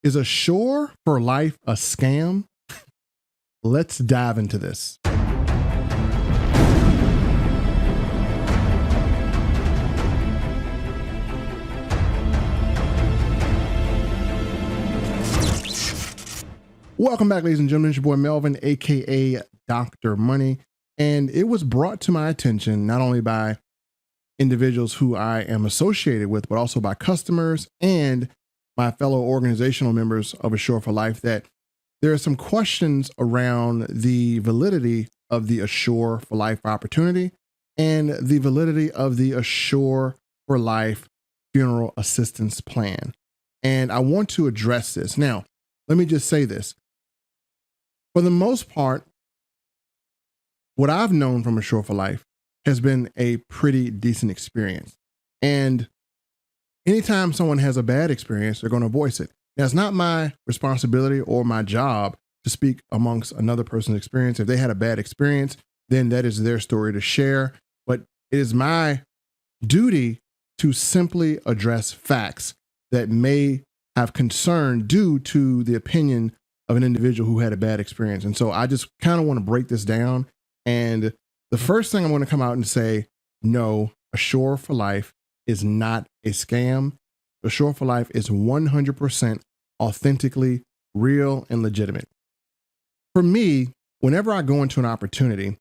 Is Assure for Life a scam? Let's dive into this. Welcome back, ladies and gentlemen. It's your boy Melvin, aka Dr. Money. And it was brought to my attention not only by individuals who I am associated with, but also by customers and my fellow organizational members of Assure for Life that there are some questions around the validity of the Assure for Life opportunity and the validity of the Assure for Life funeral assistance plan. And I want to address this. Now, let me just say this. For the most part, what I've known from Assure for Life has been a pretty decent experience. And anytime someone has a bad experience, they're going to voice it. Now, it's not my responsibility or my job to speak amongst another person's experience. If they had a bad experience, then that is their story to share. But it is my duty to simply address facts that may have concern due to the opinion of an individual who had a bad experience. And so I just kind of want to break this down. And the first thing I'm going to come out and say, no, Assure for Life is not a scam. Assure for Life is 100% authentically real and legitimate. For me, whenever I go into an opportunity,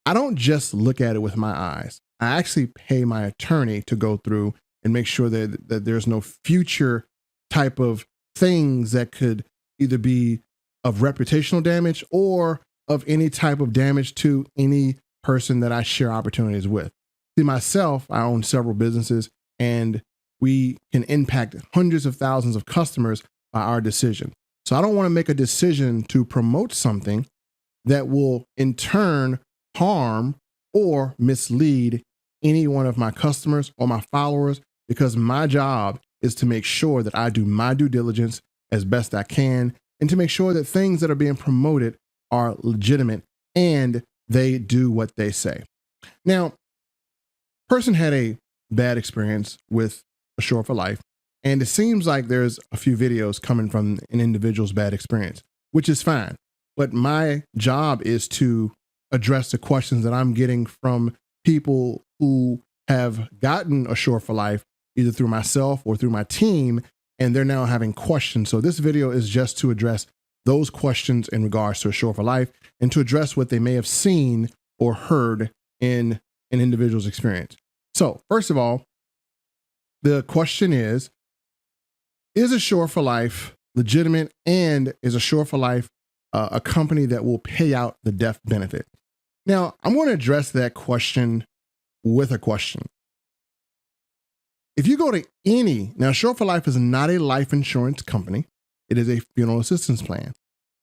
I don't just look at it with my eyes. I actually pay my attorney to go through and make sure that there's no future type of things that could either be of reputational damage or of any type of damage to any person that I share opportunities with. See, myself, I own several businesses and we can impact hundreds of thousands of customers by our decision. So I don't want to make a decision to promote something that will in turn harm or mislead any one of my customers or my followers, because my job is to make sure that I do my due diligence as best I can and to make sure that things that are being promoted are legitimate and they do what they say. Now, person had a bad experience with Assure for Life, and it seems like there's a few videos coming from an individual's bad experience, which is fine. But my job is to address the questions that I'm getting from people who have gotten Assure for Life either through myself or through my team, and they're now having questions. So this video is just to address those questions in regards to Assure for Life and to address what they may have seen or heard in an individual's experience. So first of all, the question is Assure for Life legitimate, and is Assure for Life a company that will pay out the death benefit? Now, I'm going to address that question with a question. If you go to now Assure for Life is not a life insurance company. It is a funeral assistance plan.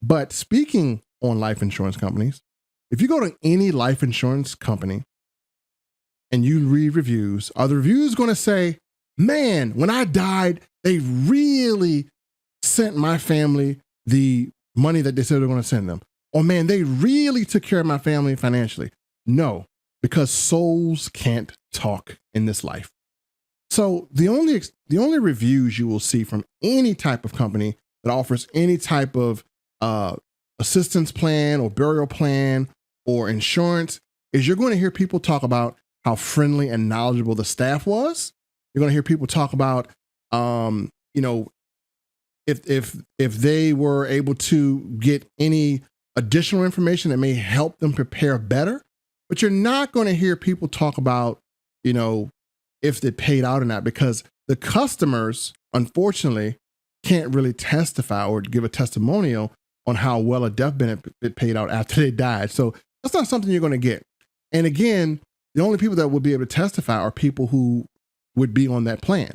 But speaking on life insurance companies, if you go to any life insurance company and you read reviews, are the reviews going to say, man, when I died, they really sent my family the money that they said they were going to send them? Or man, they really took care of my family financially? No, because souls can't talk in this life. So the only reviews you will see from any type of company that offers any type of assistance plan or burial plan or insurance is you're going to hear people talk about how friendly and knowledgeable the staff was. You're going to hear people talk about, if they were able to get any additional information that may help them prepare better. But you're not going to hear people talk about, if they paid out or not, because the customers, unfortunately, can't really testify or give a testimonial on how well a death benefit paid out after they died. So that's not something you're going to get. And again, the only people that would be able to testify are people who would be on that plan,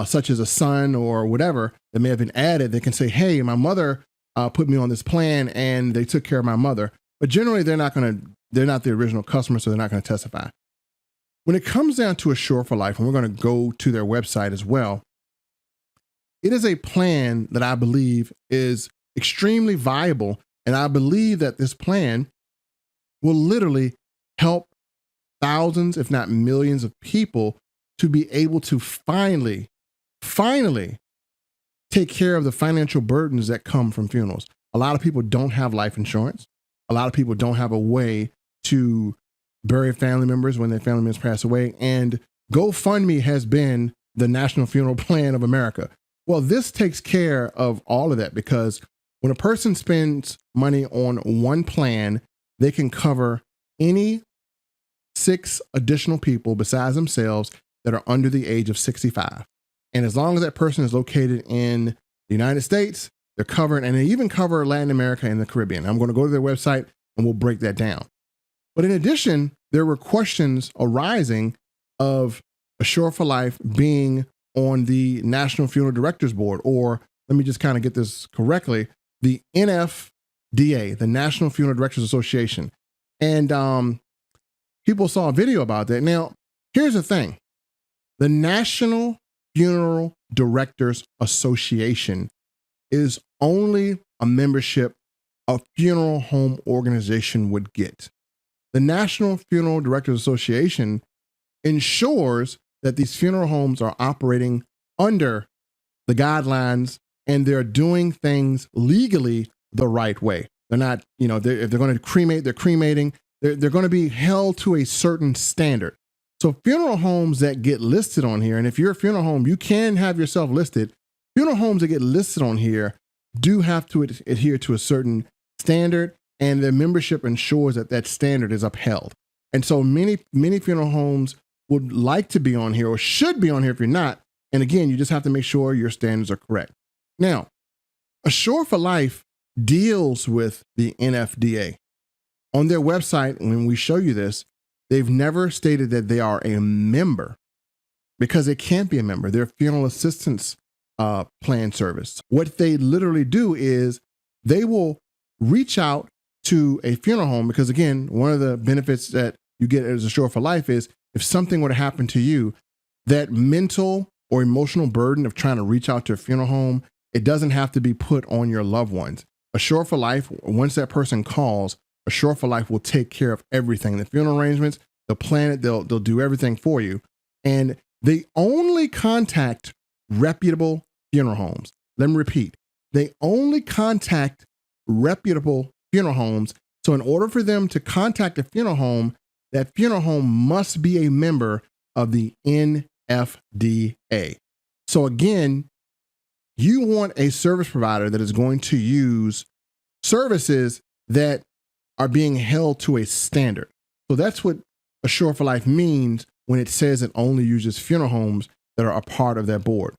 such as a son or whatever that may have been added. They can say, hey, my mother put me on this plan and they took care of my mother. But generally, they're not the original customer, so they're not going to testify. When it comes down to Assure for Life, and we're going to go to their website as well, it is a plan that I believe is extremely viable. And I believe that this plan will literally help thousands, if not millions of people to be able to finally take care of the financial burdens that come from funerals. A lot of people don't have life insurance. A lot of people don't have a way to bury family members when their family members pass away. And GoFundMe has been the National Funeral Plan of America. Well, this takes care of all of that, because when a person spends money on one plan, they can cover any 6 additional people besides themselves that are under the age of 65. And as long as that person is located in the United States, they're covered, and they even cover Latin America and the Caribbean. I'm going to go to their website and we'll break that down. But in addition, there were questions arising of Assure for Life being on the National Funeral Directors Board, or let me just kind of get this correctly, the NFDA, the National Funeral Directors Association. And people saw a video about that. Now, here's the thing. The National Funeral Directors Association is only a membership a funeral home organization would get. The National Funeral Directors Association ensures that these funeral homes are operating under the guidelines and they're doing things legally the right way. They're not, if they're going to cremate, they're cremating. They're going to be held to a certain standard. So funeral homes that get listed on here, and if you're a funeral home, you can have yourself listed. Funeral homes that get listed on here do have to adhere to a certain standard, and their membership ensures that that standard is upheld. And so many funeral homes would like to be on here, or should be on here if you're not. And again, you just have to make sure your standards are correct. Now, Assure for Life deals with the NFDA. On their website, when we show you this, they've never stated that they are a member, because they can't be a member. They're a funeral assistance plan service. What they literally do is they will reach out to a funeral home, because again, one of the benefits that you get as Assure for Life is if something were to happen to you, that mental or emotional burden of trying to reach out to a funeral home, it doesn't have to be put on your loved ones. Assure for Life, once that person calls, Assure for Life will take care of everything. The funeral arrangements, they'll plan it, they'll do everything for you. And they only contact reputable funeral homes. Let me repeat. They only contact reputable funeral homes. So in order for them to contact a funeral home, that funeral home must be a member of the NFDA. So again, you want a service provider that is going to use services that are being held to a standard. So that's what Assure for Life means when it says it only uses funeral homes that are a part of that board.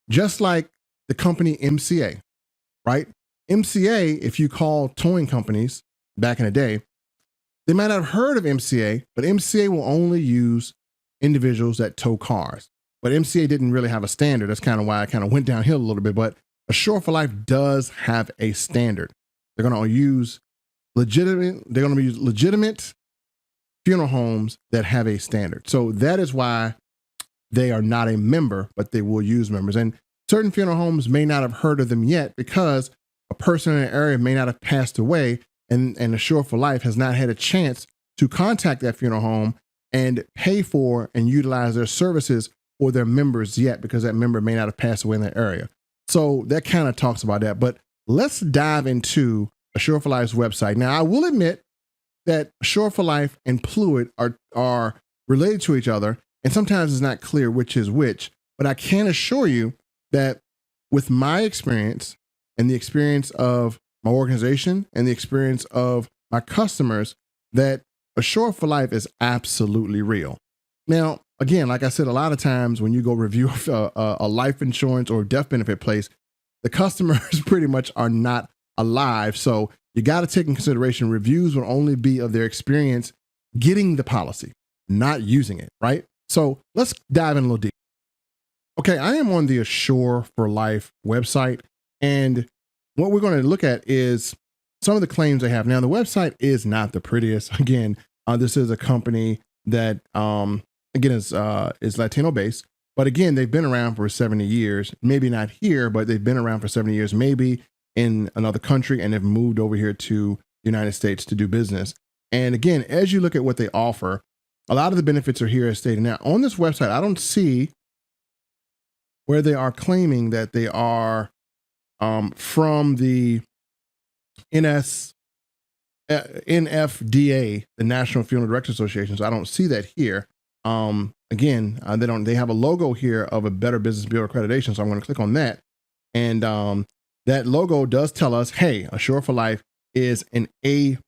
Just like the company MCA, right? MCA, if you call towing companies back in the day, they might not have heard of MCA, but MCA will only use individuals that tow cars. But MCA didn't really have a standard. That's kind of why I kind of went downhill a little bit. But Assure for Life does have a standard. They're going to use legitimate funeral homes that have a standard. So that is why they are not a member, but they will use members. And certain funeral homes may not have heard of them yet because a person in the area may not have passed away, and Assure for Life has not had a chance to contact that funeral home and pay for and utilize their services for their members yet, because that member may not have passed away in that area. So that kind of talks about that. But let's dive into Assure for Life's website. Now, I will admit that Assure for Life and Pluit are related to each other, and sometimes it's not clear which is which, but I can assure you that with my experience and the experience of my organization and the experience of my customers, that Assure for Life is absolutely real. Now, again, like I said, a lot of times when you go review a life insurance or death benefit place, the customers pretty much are not alive. So you got to take in consideration reviews will only be of their experience getting the policy, not using it, right? So let's dive in a little deep. Okay, I am on the Assure for Life website, and what we're going to look at is some of the claims they have. Now, the website is not the prettiest. Again, this is a company that, again, is Latino based, but again, they've been around for 70 years. Maybe not here, but they've been around for 70 years, maybe in another country, and have moved over here to the United States to do business. And again, as you look at what they offer, a lot of the benefits are here as stated. Now, on this website, I don't see where they are claiming that they are from the NS NFDA, the National Funeral Directors Association. So I don't see that here. Again, they have a logo here of a Better Business Bureau accreditation. So I'm going to click on that. And that logo does tell us, hey, Assure for Life is an A+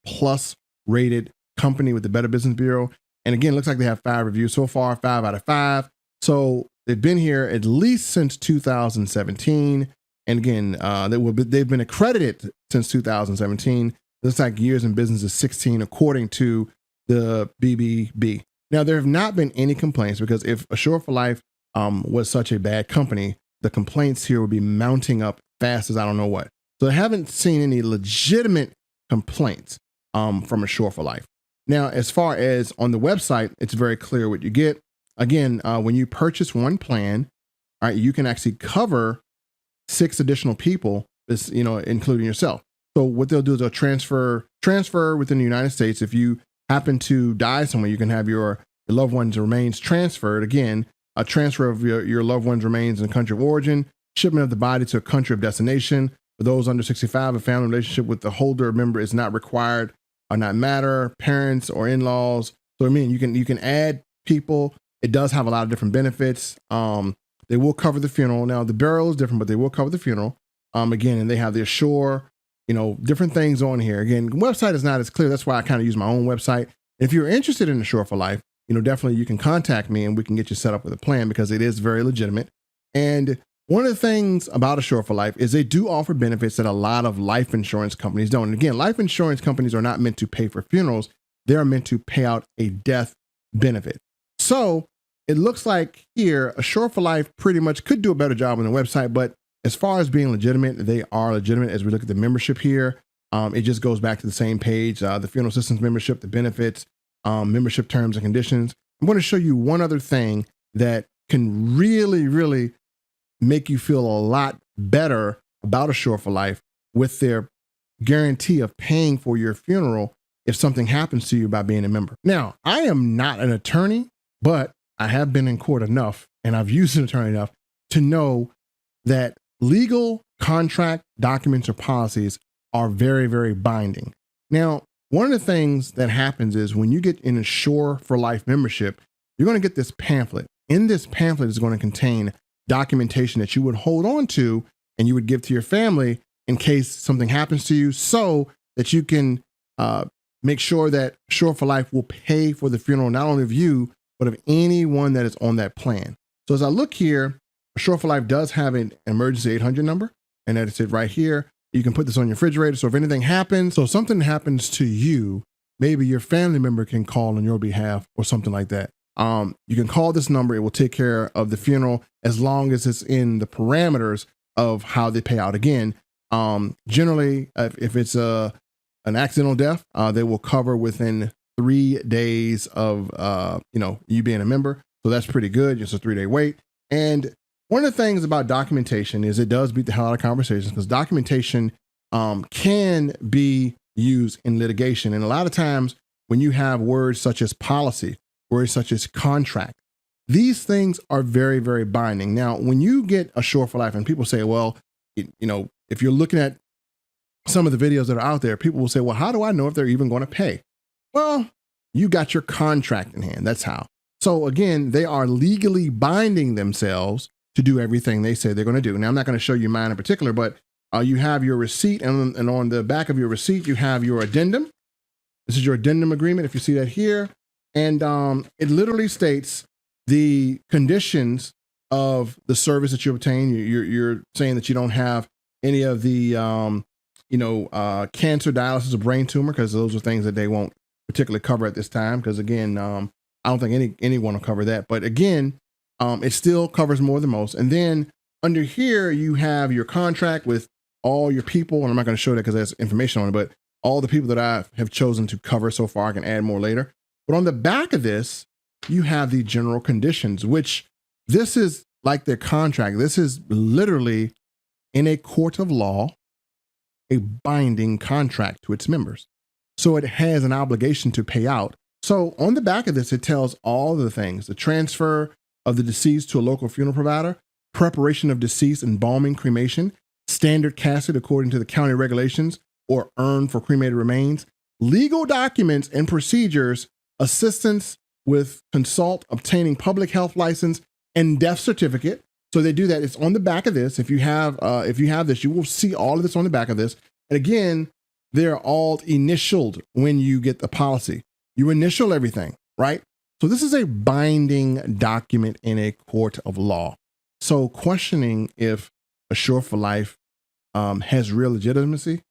rated company with the Better Business Bureau. And again, it looks like they have 5 reviews so far, 5 out of 5. So they've been here at least since 2017. And again, they've been accredited since 2017. Looks like years in business is 16, according to the BBB. Now, there have not been any complaints, because if Assure for Life was such a bad company, the complaints here would be mounting up fast as I don't know what. So I haven't seen any legitimate complaints from Assure for Life. Now, as far as on the website, it's very clear what you get. Again, when you purchase one plan, all right, you can actually cover 6 additional people, including yourself. So what they'll do is they'll transfer within the United States. If you happen to die somewhere, you can have your loved one's remains transferred. Again, a transfer of your loved one's remains in the country of origin, shipment of the body to a country of destination. For those under 65, a family relationship with the holder member is not required or not matter, parents or in-laws. So I mean, you can add people. It does have a lot of different benefits. They will cover the funeral. Now the burial is different, but they will cover the funeral. Again, and they have the Assure, different things on here. Again, the website is not as clear. That's why I kind of use my own website. If you're interested in Assure for Life, definitely you can contact me and we can get you set up with a plan, because it is very legitimate. And one of the things about Assure for Life is they do offer benefits that a lot of life insurance companies don't. And again, life insurance companies are not meant to pay for funerals. They're meant to pay out a death benefit. So it looks like here, Assure for Life pretty much could do a better job on the website, but as far as being legitimate, they are legitimate. As we look at the membership here, it just goes back to the same page, the funeral systems membership, the benefits, membership terms and conditions. I'm going to show you one other thing that can really, really make you feel a lot better about Assure for Life, with their guarantee of paying for your funeral if something happens to you by being a member. Now, I am not an attorney, but I have been in court enough, and I've used an attorney enough to know that legal contract documents or policies are very, very binding. Now, one of the things that happens is when you get an Assure for Life membership, you're going to get this pamphlet. In this pamphlet is going to contain documentation that you would hold on to and you would give to your family in case something happens to you, so that you can make sure that Assure for Life will pay for the funeral, not only of you, but of anyone that is on that plan. So as I look here, Assure for Life does have an emergency 800 number, and that's it right here. You can put this on your refrigerator. So if anything happens, so if something happens to you, maybe your family member can call on your behalf or something like that. You can call this number. It will take care of the funeral as long as it's in the parameters of how they pay out. Again, generally, if it's an accidental death, they will cover within 3 days of you being a member. So that's pretty good. Just a 3-day wait. And one of the things about documentation is it does beat the hell out of conversations, because documentation can be used in litigation. And a lot of times when you have words such as policy, words such as contract, these things are very, very binding. Now, when you get Assure for Life and people say, well, if you're looking at some of the videos that are out there, people will say, well, how do I know if they're even going to pay? Well, you got your contract in hand. That's how. So again, they are legally binding themselves to do everything they say they're going to do. Now, I'm not going to show you mine in particular, but you have your receipt, and on the back of your receipt, you have your addendum. This is your addendum agreement, if you see that here. And it literally states the conditions of the service that you obtain. You're saying that you don't have any of the, cancer, dialysis, or brain tumor, because those are things that they won't particularly cover at this time. Because again, I don't think anyone will cover that. But again, it still covers more than most. And then under here, you have your contract with all your people. And I'm not going to show that because there's information on it, but all the people that I have chosen to cover so far. I can add more later. But on the back of this, you have the general conditions, which this is like their contract. This is literally, in a court of law, a binding contract to its members. So it has an obligation to pay out. So on the back of this, it tells all the things: the transfer of the deceased to a local funeral provider, preparation of deceased, embalming, cremation, standard casket according to the county regulations, or urn for cremated remains, legal documents and procedures, assistance with consult, obtaining public health license, and death certificate. So they do that. It's on the back of this. If you have this, you will see all of this on the back of this. And again, they're all initialed when you get the policy. You initial everything, right? So this is a binding document in a court of law. So questioning if Assure for Life has real legitimacy,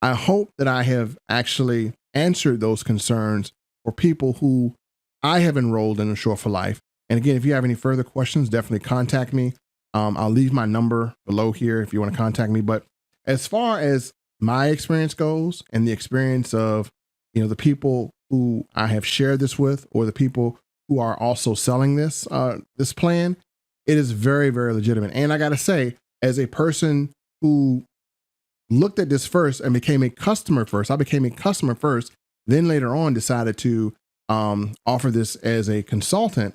I hope that I have actually answered those concerns for people who I have enrolled in Assure for Life. And again, if you have any further questions, definitely contact me. I'll leave my number below here if you want to contact me. But as far as my experience goes and the experience of, the people who I have shared this with, or the people who are also selling this plan, it is very, very legitimate. And I got to say, as a person who looked at this first and became a customer first, I became a customer first, then later on decided to offer this as a consultant.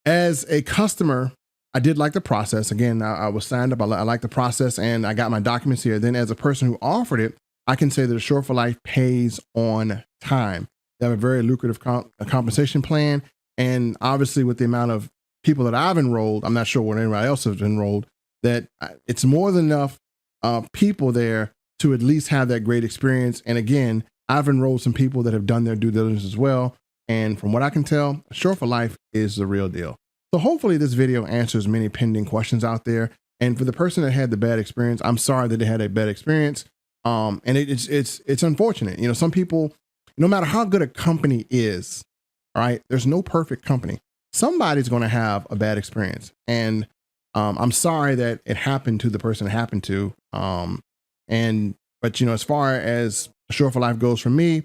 As a customer, I did like the process. Again, I was signed up. I like the process, and I got my documents here. Then as a person who offered it, I can say that Assure for Life pays on time. They have a very lucrative compensation plan. And obviously with the amount of people that I've enrolled, I'm not sure what anybody else has enrolled, that it's more than enough people there to at least have that great experience. And again, I've enrolled some people that have done their due diligence as well. And from what I can tell, Assure for Life is the real deal. So hopefully this video answers many pending questions out there. And for the person that had the bad experience, I'm sorry that they had a bad experience. And it's unfortunate. Some people, no matter how good a company is, all right, there's no perfect company. Somebody's going to have a bad experience. And I'm sorry that it happened to the person it happened to. But as far as Assure for Life goes for me,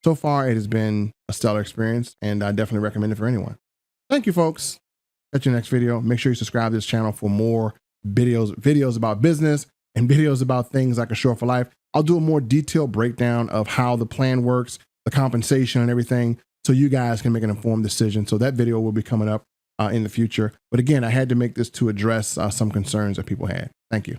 so far it has been a stellar experience, and I definitely recommend it for anyone. Thank you, folks. Catch you next video. Make sure you subscribe to this channel for more videos about business and videos about things like Assure for Life. I'll do a more detailed breakdown of how the plan works, the compensation and everything, so you guys can make an informed decision. So that video will be coming up in the future. But again, I had to make this to address some concerns that people had. Thank you.